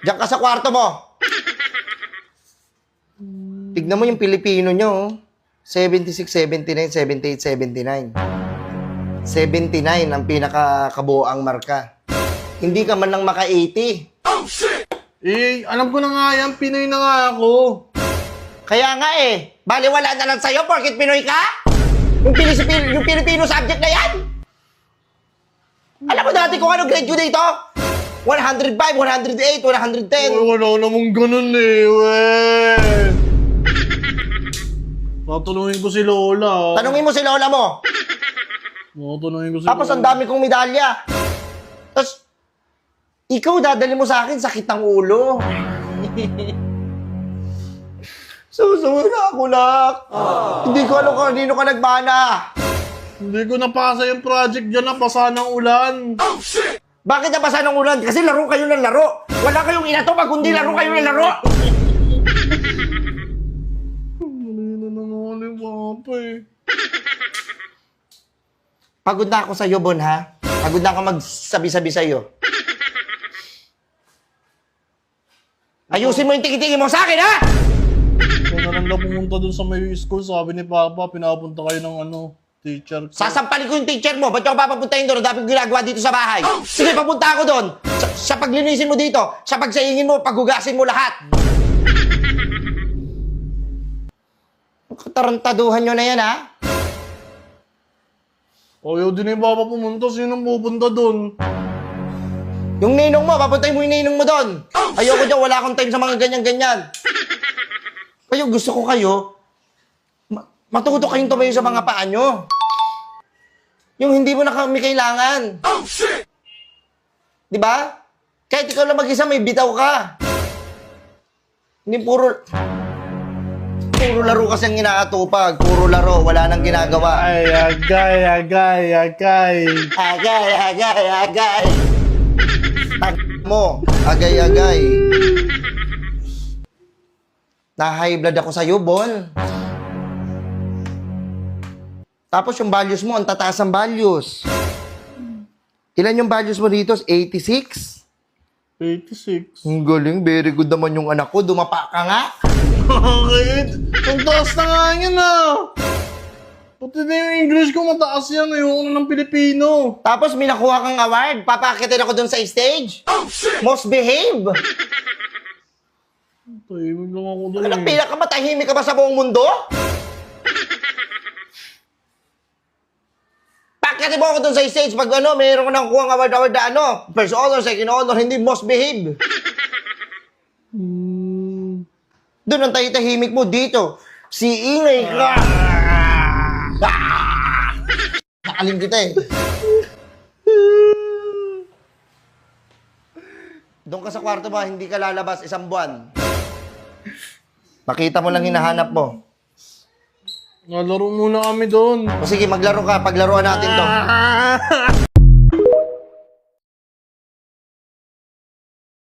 Diyan ka sa kwarto mo. Tignan mo yung Pilipino nyo. 76, 79, 78, 79. 79 ang pinakakabuoang marka. Hindi ka man lang maka-80. Oh, shit! Eh, alam ko na nga yan. Pinoy na nga ako. Kaya nga eh, baliwala na lang sa'yo porkit Pinoy ka? Yung Filipino subject na yan? Alam mo dati kung ano grade ko dito? 105, 108, 110. Uy, wala namang ganun eh, weh. Tatulungin ko si Lola. Tanungin mo si lola mo. Tatulungin ko si Tapos ang dami kong medalya. Tapos, ikaw dadali mo sa akin, sakit ng ulo. Susunod na ako, nak. Hindi ko alam kung kanino ka nagmana. Hindi ko napasa yung project dyan, napasa ng ulan. Oh, shit! Bakit napasa ng ulan? Kasi laro kayo ng laro. Wala kayong inato pag kundi laro kayo ng laro. Mali na naman yung papa eh. Pagod na ako sa'yo, Bon, ha? Pagod na ako magsabi-sabi sa'yo. Ayusin mo yung tiki-tiki mo sa akin, ha? Kaya na lang na pumunta dun sa may school, sabi ni Papa, pinapunta kayo ng teacher ko. Sasampalin ko yung teacher mo. Ba't ako papapuntahin doon? Dapat ginagawa dito sa bahay. Sige, papunta ako doon. Sa paglinisin mo dito, sa pagsayingin mo, paghugasin mo lahat. Katarantaduhan nyo na yan, ha? Ayaw din ni Papa pumunta, sinong pupunta dun? Yung ninong mo, papuntahin mo yung ninong mo doon. Ayoko dyan, wala akong time sa mga ganyan-ganyan. Kayo, gusto ko kayo, matuto kayong tumayo sa mga paa nyo. Yung hindi mo na kami kailangan. Oh, shit! Di ba? Kahit ikaw lang mag-isa, may bitaw ka. Hindi puro laro kasi ang inaatupag. Puro laro, wala nang ginagawa. Ay, agay. Agay. Mo, agay. Na-high blood ako sa'yo, Bon. Tapos yung values mo, ang tataas ang values. Ilan yung values mo dito? 86? 86. Ang galing, very good naman yung anak ko. Dumapa ka nga. Bakit? Ang taas na nga yan Pati na yung English ko mataas yan. Ayoko na ng Pilipino. Tapos may nakuha kang award. Papakitin ako dun sa stage. Oh, shit! Most behave. Tahimik lang ako dun Anong pinakamatahimik ka ba sa buong mundo? Pakitin mo ako dun sa stage pag mayroon ko nakuha ang award na first honor, second honor, hindi most behave. Doon ang tahimik mo dito. Si ingay ka. Nakalim kita eh. Doon ka sa kwarto ba, hindi ka lalabas isang buwan. Makita mo lang hinahanap mo. Nalaro muna kami doon. O sige, maglaro ka. Paglaruan natin to.